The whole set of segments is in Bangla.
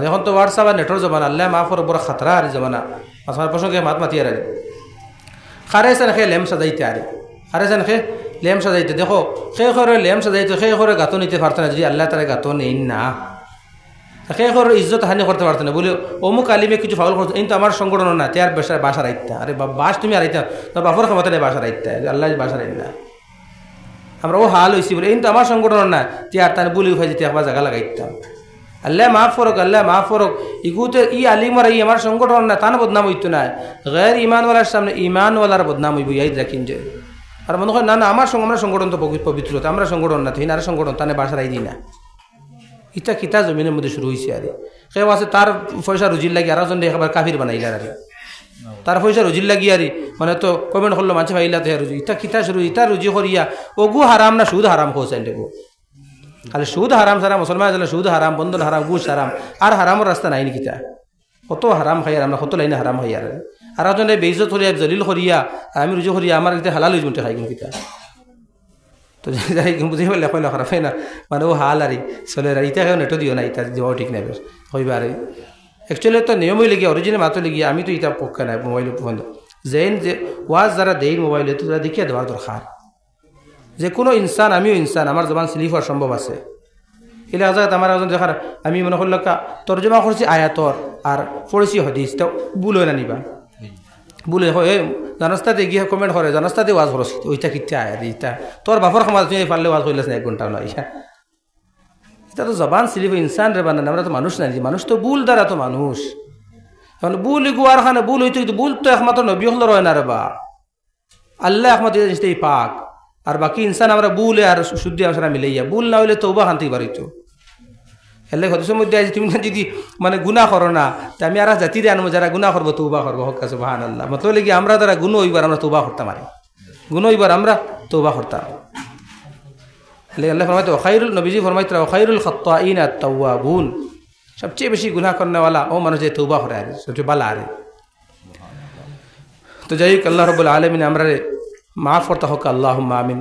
এখন তো হোয়াটসঅ্যাপ আর নেটর জমানা আল্লাহ মাফর বড় খাতরা আর জমানা আমার প্রসঙ্গে মাত মাতি আর খারেছেন খে লেম সাজাইতে আরে খারেছেন খে লেম সাজাইতে দেখো খে করে লেম সাজাইতে খে করে গাতো নিতে পারতো না যদি আল্লাহ তারা গাতো নেই না খে করে ইজ্জত হানি করতে পারতো না বলে অমুক আলিমে কিছু ফাউল করতো এই তো আমার সংগঠন না তেয়ার বাসা রাইতা আরে বাস তুমি আরাইতা তোর বাপর ক্ষমতা নেই বাসা রাইতা আল্লাহ বাসা রাই না আমরা ও হাল হয়েছি বলে এই তো আমার সংগঠন না তেয়ার তার বলি উঠাই যেতে একবার জায়গা লাগাইতাম আল্লাহ মাফ ফরক আল্লাহ মাফ ফরক ইগুতে ই আলিমরা ই আমার সংগঠন না তার বদনাম হইতো না গैर ইমানওয়ালার সামনে ইমানওয়ালার বদনাম হইব ইয়াদ রাখিন যে আর মনে হয় না না আমার আমরা সংগঠন তো পবিত্রতা আমরা সংগঠন না তাই না আর সংগঠন তানে বাসারাই দিই না ইটা কিতা জমিনের মধ্যে শুরু হয়েছে আর কেউ আছে তার পয়সা রুজির লাগি আর জন একবার কাফির বানাইলা আর তার পয়সা রুজির লাগি আর মানে তো কমেন্ট করলো মানুষ ভাইলা তো রুজি ইটা কিতা শুরু ইটা রুজি করিয়া ওগু হারাম না সুদ হারাম খোঁজেন দেবো খালি সুদ হারাম সারা মুসলমান সুদ হারাম বন্ধন হারাম ঘুষ হারাম আর হারামের রাস্তা নাই নাকিতা কত হারাম খাই আর আমরা কত লাইনে হারাম খাই আর জনে বেইজত করিয়া জলিল করিয়া আমি রুজু করিয়া আমার এটা হালাল হইজ মতে খাই কিন্তু কিতা তো যাই বুঝি পেলে কইলা খারাপ হয় না মানে ও হাল আর চলে আর ইটা কেউ নেটো দিও না ইটা যাওয়া ঠিক নাই বেশ হইবা আর অ্যাকচুয়ালি তো নিয়মই লেগে অরিজিনাল মাতো লেগে আমি তো ইটা পক্ষে নাই মোবাইল বন্ধ যেন যে ওয়াজ যারা দেই মোবাইলে তো তারা দেখিয়া দেওয়ার দরকার যে কোনো ইনসান আমিও ইনসান আমার জবান স্লিপ হওয়ার সম্ভব আছে এলে আজাদ আমার একজন দেখার আমি মনে করল তর্জমা করছি আয়াতর আর পড়েছি হদিস তো ভুল হয় না নিবা ভুল হয় জানস্তাতে গিয়ে কমেন্ট করে জানস্তাতে ওয়াজ করছ ওইটা কিতা আয়া দিটা তোর বাপর সমাজ তুমি পারলে ওয়াজ করলে না 1 ঘন্টা নয় এটা তো জবান স্লিপ ইনসান রে বানান আমরা তো মানুষ না মানুষ তো ভুল দ্বারা তো মানুষ কারণ ভুল গুয়ার খানে ভুল হইতে ভুল তো একমাত্র নবী হল রয় না রে বা আল্লাহ একমাত্র জিনিসটাই পাক আর বাকি ইনসান আমরা ভুলে আর শুদ্ধি আমরা মিলাইয়া ভুল না হইলে তওবা শান্তি পারিত হেলে হদিসের মধ্যে আছে তুমি যদি মানে গুনাহ করো না আমি আর জাতিরে আনবো যারা গুনাহ করবো তওবা করবো হক সুবহানাল্লাহ মতলব লাগি আমরা যারা গুনাহ হইবার আমরা তওবা করতাম আর গুনাহ হইবার আমরা তওবা করতাম হেলে আল্লাহ ফরমাইতো খায়রুল নবীজি ফরমাইতো খায়রুল খাত্তাইন আত-তাওয়াবুন সবচেয়ে বেশি গুনাহ করনে वाला ও মানুষ যে তওবা করে আর সবচেয়ে ভালো আর তো যাই আল্লাহ রাব্বুল আলামিন আমরা মাফ করতে হোক আল্লাহুম্মা আমিন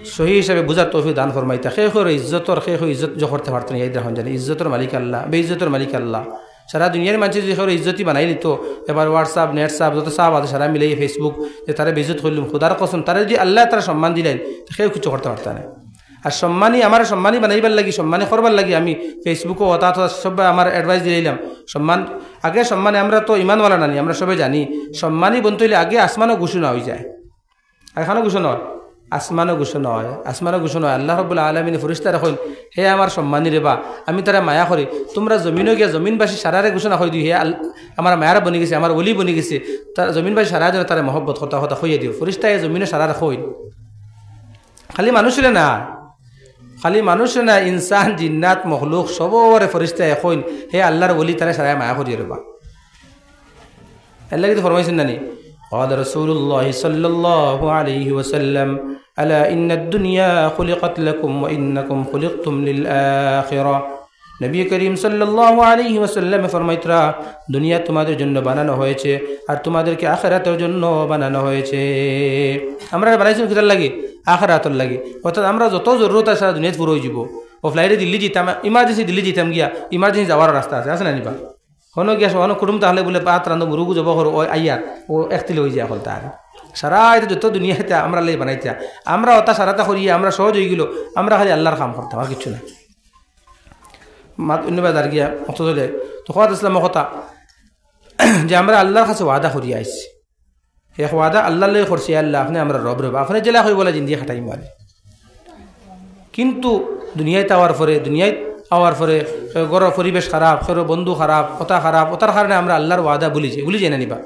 সহি হিসাবে বুঝার তৌফিক দান ফরমাইতা খেখর ইজ্জতর ইজ্জত জ করতে পারতেন এই দেখুন জানি ইজ্জতর মালিক আল্লাহ বেইজ্জতর মালিক আল্লাহ সারা দুনিয়ার মানুষ যে খেখর ইজ্জতই বানাই নিত এবার হোয়াটসঅ্যাপ নেটসঅ্যাপ যত সব আছে সারা মিলাই ফেসবুক যে তারা বেইজ্জত করলাম খোদার কসম তারা যদি আল্লাহ তারা সম্মান দিলেন সেও কিছু করতে পারতেন না আর সম্মানী আমার সম্মানী বানাইবার লাগি সম্মানী করবার লাগি আমি ফেসবুকও অতা সব আমার অ্যাডভাইস দিলাম সম্মান আগে সম্মানে আমরা তো ইমানওয়ালা নানি আমরা সবাই জানি সম্মানী বনতইলে আগে আসমানও ঘোষণা হয়ে যায় এখানে ঘোষণা হয় আসমানও ঘোষণা হয় আসমানও ঘোষণা হয় আল্লাহ রাব্বুল আলামিন ফেরেশতা রাখুন হে আমার সম্মানী রে বা আমি তারা মায়া করি তোমরা জমিনও গিয়া জমিনবাসী সারারে ঘোষণা হয়ে দিও হে আমার মায়ারা বনি গেছে আমার ওলি বনি গেছে তার জমিনবাসী সারা যেন তারা মহব্বত কথা কথা হইয়া দিও ফেরেশতায়ে জমিনে সারা রাখুন খালি মানুষের না খালি মানুষ না ইনসান জিন্নাত মখলুক সবরে ফেরেশতা এখন হে আল্লাহর ওলি তারা সারা মায়া করিয়ে রে বা আল্লাহ কি ফরমাইছেন না নি قال رسول الله صلى الله عليه وسلم ألا إن الدنيا خلقت لكم وإنكم خلقتم للآخرة নবী করিম সাল্লাল্লাহু আলাইহি ওয়াসাল্লাম ফরমাইতরা দুনিয়া তোমাদের জন্য বানানো হয়েছে আর তোমাদেরকে আখিরাতের জন্য বানানো হয়েছে আমরা বানাইছি কিতার লাগি আখিরাতের লাগি অর্থাৎ আমরা যত জরুরত আছে সারা দুনিয়াতে পুরো হয়ে যাব ও ফ্লাইটে দিল্লি যেতাম ইমার্জেন্সি দিল্লি যেতাম গিয়া ইমার্জেন্সি যাওয়ার রাস্তা আছে না নিবা হনো গিয়া হনো কুটুম তাহলে বলে পাত রান্ধ মুরুগু যাব ও আইয়ার ও একতিল হয়ে যায় হল তার সারা যত দুনিয়াতে আমরা লাই বানাইতা আমরা ওটা সারাটা করিয়া আমরা সহজ হয়ে গেল আমরা খালি আল্লাহর কাম করতাম আর কিছু না মাত অন্যবাদ আর গিয়া অত চলে তো খাত ইসলাম কথা যে আমরা আল্লাহর কাছে ওয়াদা করিয়া আইছি এক ওয়াদা আল্লাহ লই করছি আল্লাহ আপনি আমরা রব রব আপনি জেলা হয়ে বলে জিন্দিয়া খাটাই মারে কিন্তু দুনিয়ায় আওয়ার পরে ঘর পরিবেশ খারাপ বন্ধু খারাপ কথা খারাপ ওটার কারণে আমরা আল্লাহর ওয়াদা ভুলি যাই না নিবা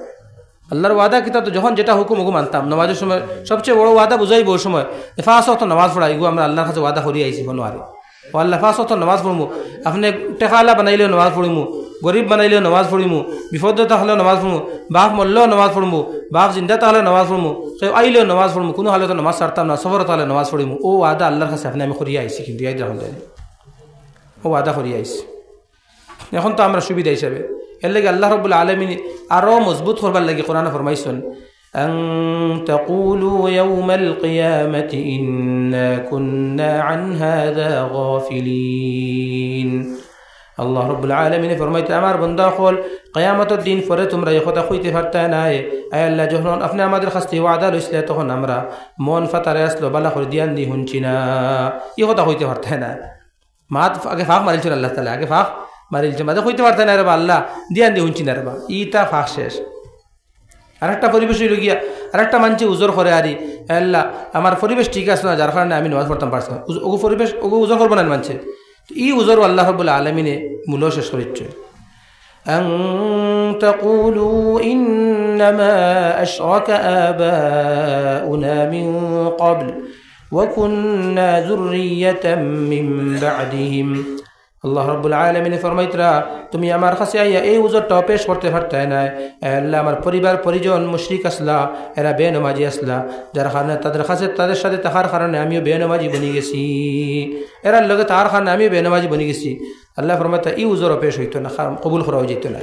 আল্লাহর ওয়াদা কিতা তো যখন যেটা হুকুম হুকুম মানতাম নামাজের সময় সবচেয়ে বড় ওয়াদা বুঝাইব ওই সময় ফাঁস অত নামাজ পড়া এগুলো আমরা আল্লাহর কাছে ওয়াদা করিয়ে আইছি কোনো আরে ও আল্লাহ ফাঁস অত নামাজ পড়মু আপনি টেকালা বানাইলেও নামাজ পড়িমু গরিব বানাইলেও নামাজ পড়িমু বিপদতা হলেও নামাজ পড়মু বাপ মরলেও নামাজ পড়মু বাপ জিন্দাতা হলেও নামাজ পড়মু কেউ আইলেও নামাজ পড়মু কোনো হালতে নামাজ ছাড়তাম না সফরত হলে নামাজ পড়িমু ও ওয়াদা আল্লাহর কাছে আপনি আমি করিয়ে আইছি কিন্তু ইয়াদ রাখুন জানি ও ওয়াদা করিয়ে আইছি এখন তো আমরা সুবিধা হিসাবে এর লাগে আল্লাহ রাব্বুল আলামিন আরও মজবুত করবার লাগে কোরআনে ফরমাইছেন أن تقولوا يوم القيامة إنا كنا عن هذا غافلين আল্লাহ রাব্বুল আলামিন ফরমাইতে আমার বান্দা হল কিয়ামতের দিন পরে তোমরা এই কথা কইতে পারতা না আয় আল্লাহ যখন আপনি আমাদের কাছে ওয়াদা লইছিলে তখন আমরা মন ফাতারে আসলো বালা করে দিয়ান দি হুনছি না এই কথা কইতে পারতা না মাত আগে ফাঁক মারিলছেন আল্লাহ তাআলা আগে ফাঁক মারিলছে মাঝে কইতে পারতা না রে আল্লাহ দিয়ান দি হুনছি না রে ইটা ফাঁক শেষ আরেকটা পরিবেশ হইল গিয়া আরেকটা মানছে উজর করে আরি আল্লাহ আমার পরিবেশ ঠিক আছে না যার কারণে আমি নামাজ পড়তাম পারছি না ওগো পরিবেশ ওগো উজর করবো না মানছে ই উজর আল্লাহ রাব্বুল আলামিনে মূল্য শেষ করিচ্ছে أن تقولوا إنما أشرك آباؤنا من قبل وكنا ذرية من بعدهم আল্লাহ রাব্বুল আলামিন ফরমাইতরা তুমি আমার কাছে আইয়া এই উজরটা পেশ করতে পারতে না আল্লাহ আমার পরিবার পরিজন মুশরিক আসলা এরা বেনমাজি আসলা যার কারণে তাদের সাথে থাকার কারণে আমিও বেনমাজি বনি গেছি এরার লগে তার কারণে আমিও বেনমাজি বনি গেছি আল্লাহ ফরমাইতা এই উজর পেশ হইতো না কবুল করা যেত না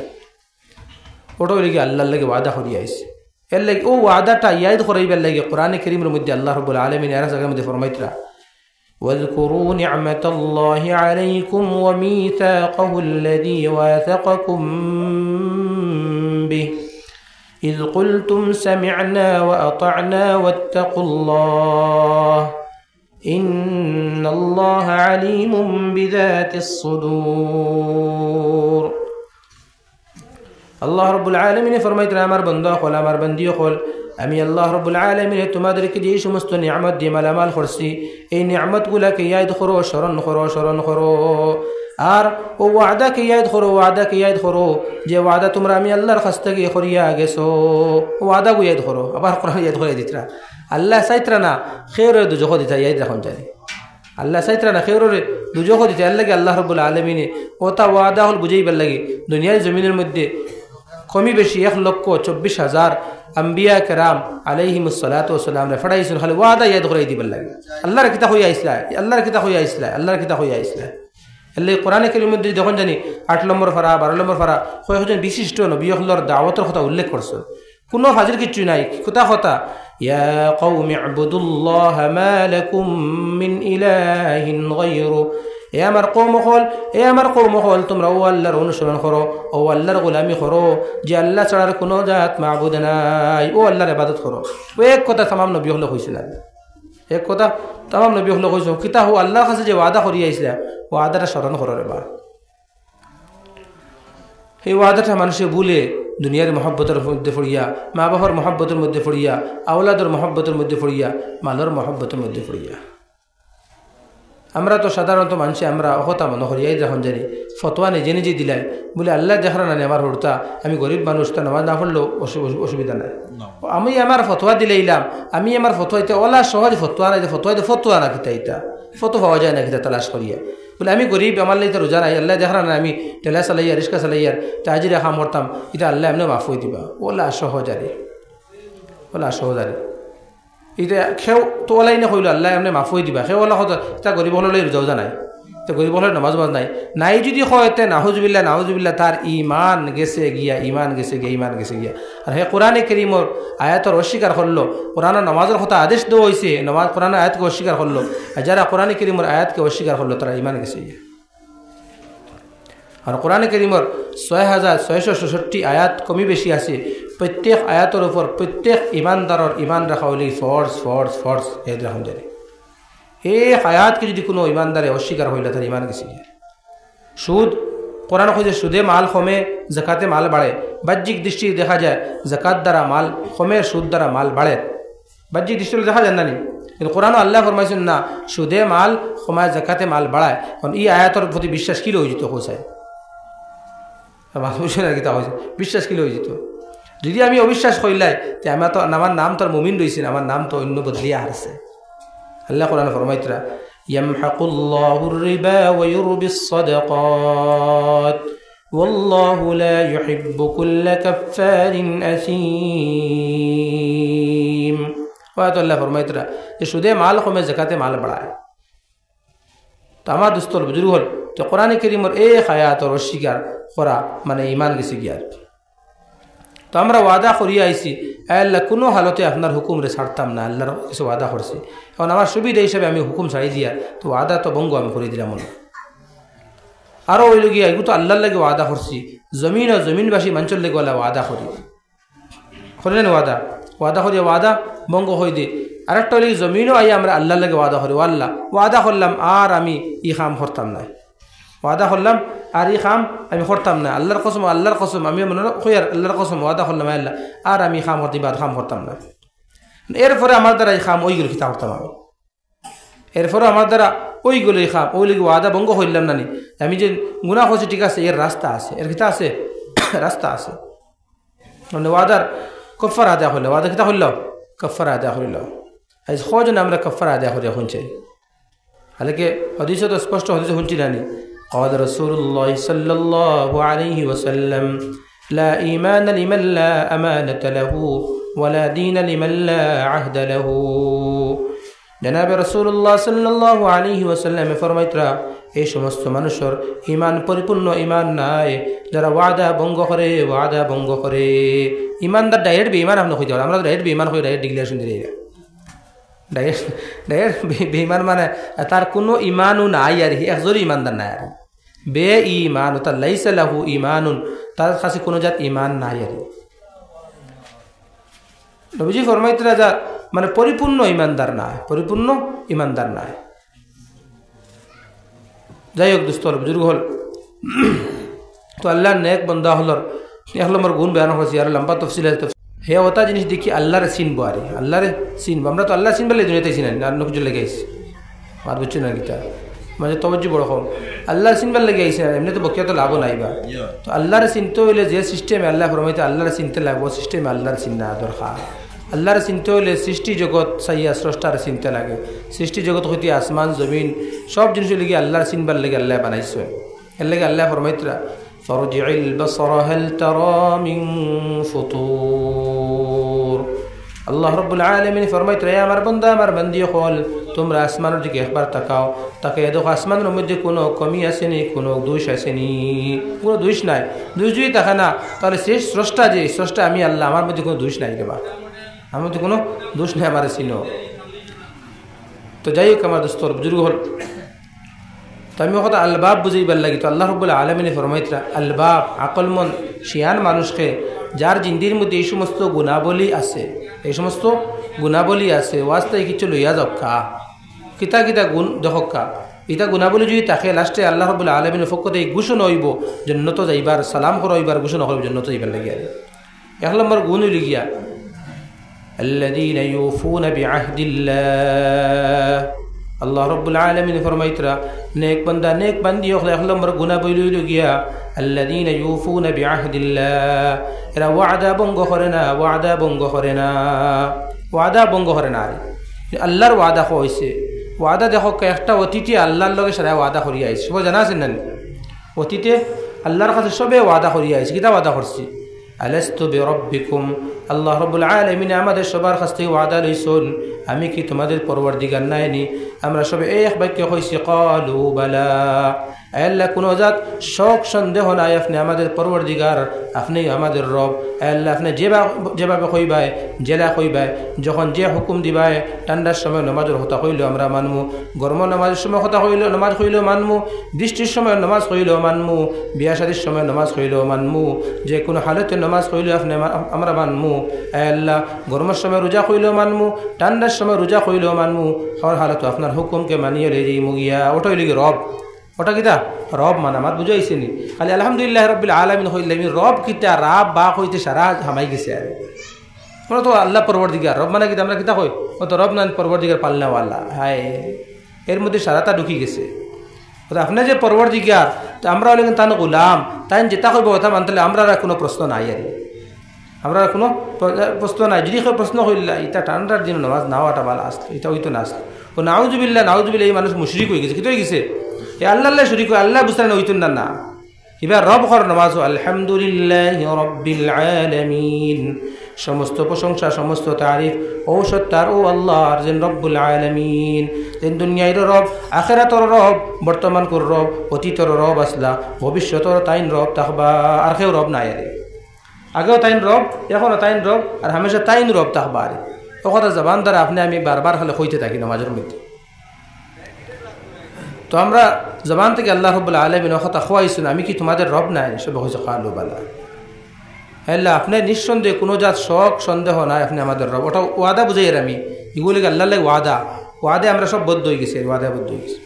ওটা হইলে আল্লাহর লাগে ওয়াদা করিয়া আইছে এর লাগে ও ওয়াদাটা ইয়াদ করাইবার লাগে কোরআনে কারীমের মধ্যে আল্লাহ রাব্বুল আলামিন এর জায়গার মধ্যে ফরমাইতরা واذكروا نعمة الله عليكم وميثاقه الذي واثقكم به إذ قلتم سمعنا وأطعنا واتقوا الله إن الله عليم بذات الصدور الله رب العالمين فرميت আমার বন্ধু হল আমার বন্ধু হল আমি আল্লাহ রাব্বুল আলামিন তোমাদেরকে যে সমস্ত নিয়ামত দিয়ে মালামাল করছি এই নিয়ামতগুলোকে ইয়াদ করো স্মরণ করো আর ও ওয়াদাকে ইয়াদ করো যে ওয়াদা তোমরা আমি আল্লাহর কাছ থেকে করিয়া গেছো ওয়াদাকে ইয়াদ করো আবার কোরআন ইয়াদ করে দিতরা আল্লাহ চাইতরা না খেয়রে দুজখ দিতা ইয়াদ রাখুন জানি আল্লাহ চাইতরা না খেয়রে দুজখ দিতা আল্লাহ রাব্বুল আলামিন ওটা ওয়াদা হল বুঝাইবার লাগে দুনিয়ার জমিনের মধ্যে কমি বেশি 1,24,000 আম্বিয়া কেরাম আলাইহিমুস সালাতু ওয়াস সালাম রে ফড়াইছেন খালি ওয়াদা ইয়াদ করে দিবার লাগে আল্লাহর কিতাব হইয়া ইসলাম আল্লাহ কোরআনে কারীমের মধ্যে যখন জানি 8 নম্বর ফারা 12 নম্বর ফারা কয়েকজন বিশিষ্ট নবী হলর দাওয়াতের কথা উল্লেখ করছেন কোনো হাজির কিছু নাই কথা ইয়া কওমি ইবুদুল্লাহ মা লাকুম মিন ইলাহিন গায়রু এ আমার কওম হল তোমরা ও আল্লাহর অনুসরণ করো ও আল্লাহর গোলামি করো যে আল্লাহ ছাড়ার কোনো জাত মাবুদ নাই ও আল্লাহর ইবাদত করো ও এক কথা तमाम নবী হল কইছিলেন এক কথা तमाम নবী হল কইছো কিতা হো আল্লাহর কাছে যে ওয়াদা করি আইছে ওয়াদাটা স্মরণ করো রে বা এই ওয়াদাটা মানুষে ভুলে দুনিয়ার মহব্বতের মধ্যে পড়িয়া মা বাবার মহব্বতের মধ্যে পড়িয়া আওলাদের মহব্বতের মধ্যে পড়িয়া মালের মহব্বতের মধ্যে পড়িয়া আমরা তো সাধারণত মানুষে আমরা অহতা মনে করি এই যখন জানি ফতোয়া নিজে দিলাই বলে আল্লাহ দেখার না আমার হরতা আমি গরিব মানুষ তো নামাজ না পড়লেও অসুবিধা নাই আমি আমার ফতোয়া দিলাইলাম আমি আমার ফতোয়াইতে ওলা সহজ ফতোয়া নাই ফতোয়া না কিতা ইটা ফটো পাওয়া যায় না কিতা তালাশ করিয়া বলে আমি গরিব আমার লাইতে রোজা নাই আল্লাহ দেখার না আমি টেলা চালাইয়া রিক্সা চালাইয়ার তাজিরা খাম করতাম এটা আল্লাহ এমনি মাফ হয়ে দিবা ওলা সহজ আরে এটা খেও তো ওলাই না কইল আল্লাহ এমনি মাফ হয়ে দিবা খেও ওলা কথা তা গরিব হলে রোজা নাই তো গরিব হলে নামাজ নাই যদি কয়তে নাহুজুবিল্লাহ তার ইমান গেছে গিয়া আর হে কোরআনে কারীমের আয়াতের অস্বীকার করলো কোরআনের নামাজের কথা আদেশ দেওয়া হয়েছে নামাজ কোরআনের আয়াতকে অস্বীকার করলো আর যারা কোরআনে কারীমের আয়াতকে অস্বীকার করলো তারা ইমান গেছে গিয়া আর কোরআনে কারীমের 6,666 আয়াত কমি বেশি আছে প্রত্যেক আয়াতের উপর প্রত্যেক ইমানদারের ইমান রাখা হলে ফর্স এই রাখুন জানি এই আয়াতকে যদি কোনো ইমানদারে অস্বীকার হইলে তার ইমান গেছে সুদ কোরআন কইছে সুদে মাল কমে যাকাতে মাল বাড়ে বাহ্যিক দৃষ্টি দেখা যায় যাকাত দ্বারা মাল কমে সুদ দ্বারা মাল বাড়ে বাহ্যিক দৃষ্টি দেখা যায় না কিন্তু কোরআন আল্লাহ ফরমাইছেন না সুদে মাল কমায় যাকাতে মাল বাড়ায় কারণ এই আয়াতের প্রতি বিশ্বাস কি হয়ে যেত কোথায় বিশ্বাস কি হয়ে যেত যদি আমি অবিশ্বাস কইলাই তে আমার নাম তোর মুমিন রইছে আমার নাম তো অন্য বদলিয়া হারছে আল্লাহ কোরআন ফরমাইতরা ইয়ামহাকুল্লাহুর রিবা ওয়া ইউরবিস সাদাকাত ওয়াল্লাহু লা ইউহিব্বু কুল্লা কাফফারিন আসীম ওয়া আল্লাহ ফরমাইতরা যে সুদে মাল কমে যাকাতে মাল বাড়ায় তো আমার দোস্তর বুজুর্গ হল তো কোরআনে কারীমের এই আয়াতের অস্বীকার করা মানে ইমান গেছে গিয়া তো আমরা ওয়াদা করিয়া আইছি আল্লাহ কোনো হালতে আপনার হুকুম রে ছাড়তাম না আল্লাহর কিছু ওয়াদা করছি এখন আমার সুবিধা হিসাবে আমি হুকুম ছাড়ি দিয়া তো ওয়াদা তো ভঙ্গ আমি করে দিলাম আরও হইল গিয়া এগুলো তো আল্লাহর লাগে ওয়াদা করছি জমিন ও জমিনবাসী মানুষের লাগে ওলা ওয়াদা করি করিলেন ওয়াদা ওয়াদা করি ওয়াদা ভঙ্গ হয়ে দে আরেকটা হইলে জমিনও আই আমরা আল্লাহর লাগে ওয়াদা করি আল্লাহ ওয়াদা করলাম আর আমি ই কাম করতাম না ওয়াদা করলাম আর ই কাম আমি করতাম না আল্লাহর কসম আমি মনে কই আর আল্লাহর কসম ওয়াদা করলাম আল্লাহ আর আমি কাম করতে বাদ কাম করতাম না এরপরে আমার দ্বারা এই কাম ওইগুলো খিতা করতাম আমি এরপরে আমার দ্বারা ওইগুলো এই কাম ওই লিগে ওয়াদা ভঙ্গ হইলাম না নি আমি যে গুনাহ করছি ঠিক আছে এর রাস্তা আছে এর খিতা আছে রাস্তা আছে মানে ওয়াদার কফার আদায় হইল ওয়াদা খিতা হইল কফার আদায় হইল আজ সহজনে আমরা কফার আদায় করি এখন চাই হালাকি হদিসে তো স্পষ্ট হদিসে শুনছি না নি قال رسول الله صلى الله عليه وسلم لا إيمان لمن لا أمانة له ولا دين لمن لا عهد له جناب রাসূলুল্লাহ সাল্লাল্লাহু আলাইহি ওয়াসাল্লাম ফরমাইতরা এই সমস্ত মানুষের ঈমান পরিপূর্ণ ঈমান নাই যারা ওয়াদা ভঙ্গ করে ঈমানদার ডাইরেক্ট বেঈমান আপনি কইতে আমরা ডাইরেক্ট বেঈমান কই ডাইরেক্ট ডিক্লারেশন দিই ডাইরেক্ট বেঈমান মানে তার কোনো ঈমানও নাই আর একজনই ঈমানদার নাই আর বে ঈমান তার লাইসা লাহু ঈমানুন তার কাছে কোনো জাত ঈমান নাই আর নবীজি ফরমাইতরা যা মানে পরিপূর্ণ ইমানদার নাই যাই হোক দোস্তর বুজুর্গ হল তো আল্লাহর নেক বন্দা হলর এক নম্বর গুণ বয়ান হয়েছে আর লম্বা তফসিল হে ওটা জিনিস দেখি আল্লাহরে চিনবো আরে আল্লাহরে চিনবো আমরা তো আল্লাহ চিনবো দুনিয়াতে চিনি না আর নকুজুর লেগে আইসি বাদ বুঝছি না গীতা মানে তবজ্জু বড় কম আল্লাহ চিনবার লেগে আইসি না এমনি তো বকিয়া তো লাভও নাইবা তো আল্লাহরে চিনতে হইলে যে সিস্টেমে আল্লাহ ফরমাইতে আল্লাহরে চিনতে লাগবো সিস্টেমে আল্লাহর চিন্তা দরকার আল্লাহর চিনতে হইলে সৃষ্টি জগৎ সাইয়া স্রষ্টার চিনতে লাগে সৃষ্টি জগৎ হইতে আসমান জমিন সব জিনিস লেগে আল্লাহর চিনবার লেগে আল্লাহ বানাইছে এর লেগে আল্লাহ ফরমাইতরা ফারজি'ল বাসরা হাল তারা মিন ফুতুর আল্লাহ রাব্বুল আলামিন ফরমাইতরা আমার বান্দা আমার বান্দি হল তোমরা আসমানের দিকে একবার তাকাও তাকে দেখো আসমানের মধ্যে কোনো কমি আসেনি কোনো দোষ আসেনি কোনো দোষ নাই দোষ যদি থাকে না তাহলে সেই স্রষ্টা আমি আল্লাহ আমার মধ্যে কোনো দোষ নাই দেবা আমার তো কোনো দোষ নেই আমার চিনো তো যাই হোক আমার দোস্তর বুজুর্গ হল তো আমি কথা আলবাব বুঝাইবার লাগি তো আল্লাহ রাব্বুল আলামিন ফরমাইতরা আলবাব আকলমন শিয়ান মানুষকে যার জিন্দির মধ্যে এই সমস্ত গুণাবলী আছে ওয়াস্তায় কিছু লইয়া যাওকা কিতা গুণ দেখকা ইতা গুণাবলী যদি তাকে লাস্টে আল্লাহ রাব্বুল আলামিনের পক্ষতে এই ঘোষণ হইব জান্নাত যাইবার সালাম করইবার ঘোষণা করব জান্নাত যাইবার লাগিয়া এক নম্বর গুণ হইল গিয়া الذين يوفون بعهد الله আল্লাহ রাব্বুল আলামিন ফরমাইতরা নেক বান্দি হলে এক নম্বর গুনাহ বইল গিয়া الذين يوفون بعهد الله এরা ওয়াদা ভঙ্গ করে না আল্লাহর ওয়াদা হইছে ওয়াদা দেখো একটা অতীতে আল্লাহর লগে সারা ওয়াদা করিয়া আইছে সবাই জানা আছেন না অতীতে আল্লাহর কাছে সবে ওয়াদা করিয়া আইছে কিতা ওয়াদা করছি আলাস্তু বিরাব্বিকুম আল্লাহ রাব্বুল আলামিন আমাদের সবার কাছ থেকে ওয়াদা লইছেন আমি কি তোমাদের পরওয়ারদিগার নাইনি আমরা সবে এক বাক্যে কইছি ক্বালু বালা আল্লাহ কোন জাত শক সন্দেহ নাই আপনি আমাদের পরওয়ারদিগার আপনি আমাদের রব আল্লাহ আপনি যেভাবে কইবাই জেলা কইবাই যখন যে হুকুম দিবাই ঠান্ডার সময় নামাজের কথা কইলেও আমরা মানমু গরম নামাজের সময় কথা কইলেও নামাজ কইলেও মানমু বৃষ্টির সময় নামাজ কইলেও মানমু বিয়া শাদীর সময় নামাজ কইলেও মানমু যে কোনো হালতে নামাজ কইলেও আপনি আমরা মানমু আল্লাহ গরমের সময় রোজা কইলেও মানমু ঠান্ডার সময় রোজা কইলেও মানমু হর হালতে আপনার হুকুমকে মানিয়ে লেই মুগিয়া ওটাই লিগে রব ওটা কিতা রব মানা মাত বুঝাইছে নি খালি আলহামদুলিল্লাহ রাব্বিল আলামিন হইলে রব কিতা রাব বা হইতে সারা হামাই গেছে আর কোনো তো আল্লাহ পরওয়ারদিগার রব মানে কিতা আমরা কিতা কই ও তো রব না পরওয়ারদিগার পালনা ওয়ালা হায় এর মধ্যে সারাটা ঢুকি গেছে আপনার যে পরওয়ারদিগার তো আমরা হলে তান গোলাম তাই যেটা কইব কথা মানতে আমরা কোনো প্রশ্ন নাই আর আমরা কোনো প্রশ্ন নাই যদি প্রশ্ন কইলা এটা ঠান্ডার দিন নামাজ নাওয়াটা ভালো আসলো এটা হইতো না আসলো ও নাউজুবিল্লাহ এই মানুষ মুশরিক হয়ে গেছে কি হয়ে গেছে এ আল্লাহ শরীক আল্লাহ বুঝতে না হইতেন না এবার রব কর নামাজ আলহামদুলিল্লাহ রাব্বিল আলামিন সমস্ত প্রশংসা সমস্ত তারিফ ঔষধ তার ও আল্লাহর যেন রব্বুল আলামিন যেন দুনিয়ার রব আখিরাতর রব বর্তমান কর রব অতীতর রব আসলা ভবিষ্যতর তাইন রব তাকবা আর কেউ রব নাই আরে আগেও তাইন রব এখনও তাইন রব আর হামেশা তাইন রব তাকবা আরে ও কথা জবান দ্বারা আপনি আমি বারবার খালে হইতে থাকি নামাজের মধ্যে তো আমরা জবান থেকে আল্লাহ রাব্বুল আলামিন কথা খোয়াইছেন আমি কি তোমাদের রব নাই সব হইছে কালু বালা আল্লাহ আপনি নিঃসন্দেহে কোনো জাত শক সন্দেহ নাই আপনি আমাদের রব ওটা ওয়াদা বুঝাই আমি এগুলি আল্লাহ লাগে ওয়াদে আমরা সব বদ্ধ হয়ে গেছি ওয়াদা বদ্ধ হয়ে গেছি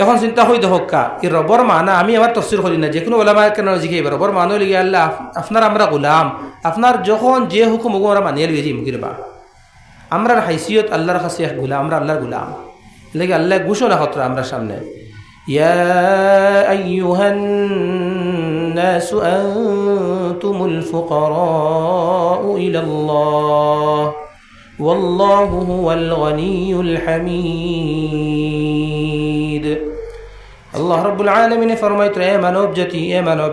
এখন চিন্তা হই দহকা এই রবর মানা আমি আমার তফসির করি না যে কোনো ওলামা কেন জিজ্ঞেস রবর মানো লিগে আল্লাহ আপনার আমরা গোলাম আপনার যখন যে হুকুম হুকুম আমরা মানিয়ে লিয়েছি মুকিরবা আমরা হাইসিয়ত আল্লাহর কাছে এক গোলাম আমরা আল্লাহর গোলাম লেগে আল্লাহ ঘোষণা খতরা আমরা সামনে ইয়া আইয়ুহান নাসু আনতুমুল ফুকারাউ ইলাল্লাহ ওয়াল্লাহু হুয়াল গনিয়ুল হামিদ আল্লাহ রাব্বুল আলামিন ফরমাইতে এ মানব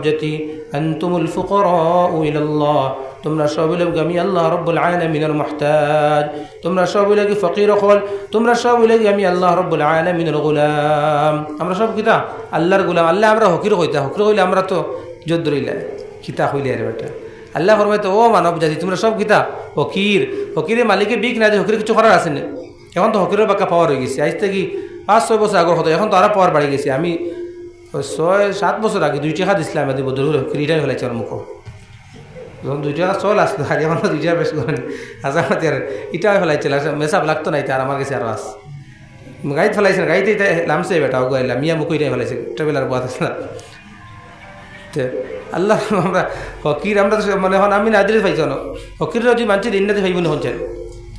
জাতি আনতুমুল ফুকারাউ ইলাল্লাহ তোমরা সবাই লোক আমি আল্লাহ রাব্বুল আলামিনের মুহতাজ তোমরা সবাই লোক ফকির হল তোমরা সবাই লোক আমি আল্লাহ রাব্বুল আলামিনের গোলাম আমরা সব কিতা আল্লাহর গোলাম আল্লাহ আমরা হকির হইলে আমরা তো যদ্দরিলা কিতা হইলে আর বেটা আল্লাহ ফরমাইতে ও মানব জাতি তোমরা সব কিতা ফকিরের মালিকের বিক না যে হকির কিছু করার আছে না এখন তো হকিরের বাক্কা পাওয়ার হয়ে গেছে আজ থেকে 5-6 বছর আগর হতো এখন তো আরো পাওয়ার বাড়ি গেছে আমি 6-7 বছর আগে 2 টাকা দিছিলাম আমি বদল হকিরিটাই ফেলাইছি আমার মুখ যখন 2 টাকা চল আসলো আর এখন 2 টাকা বেশ করেন হাজামাতি আর এটাই ফেলাইছিল মেসাব লাগতো না এটা আর আমার কাছে আরো আস গাড়িতে ফেলাইছে গাড়িতে নামছে বেটা গাইলাম মিয়া মুখইটাই ফেলাইছে ট্রাভেলার বাদ আসলাম আল্লাহ আমরা হকির আমরা মানে এখন আমি নাদিরে পাইছ না হকির যদি মানুষের ইন্নাতে পাইব না হচ্ছেন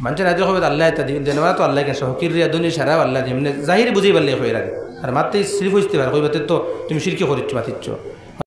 মানুষের নাদির হবে আল্লাহ এটা দিন দেনা তো আল্লাহ কেন হকির দুনিয়া সারা আল্লাহ যেমনি জাহির বুঝেই পারলে হয়ে রাখে আর মাত্র সিরিফ বুঝতে পারে কইবাতে তো তুমি সিরকি করিচ্ছ মাতিচ্ছ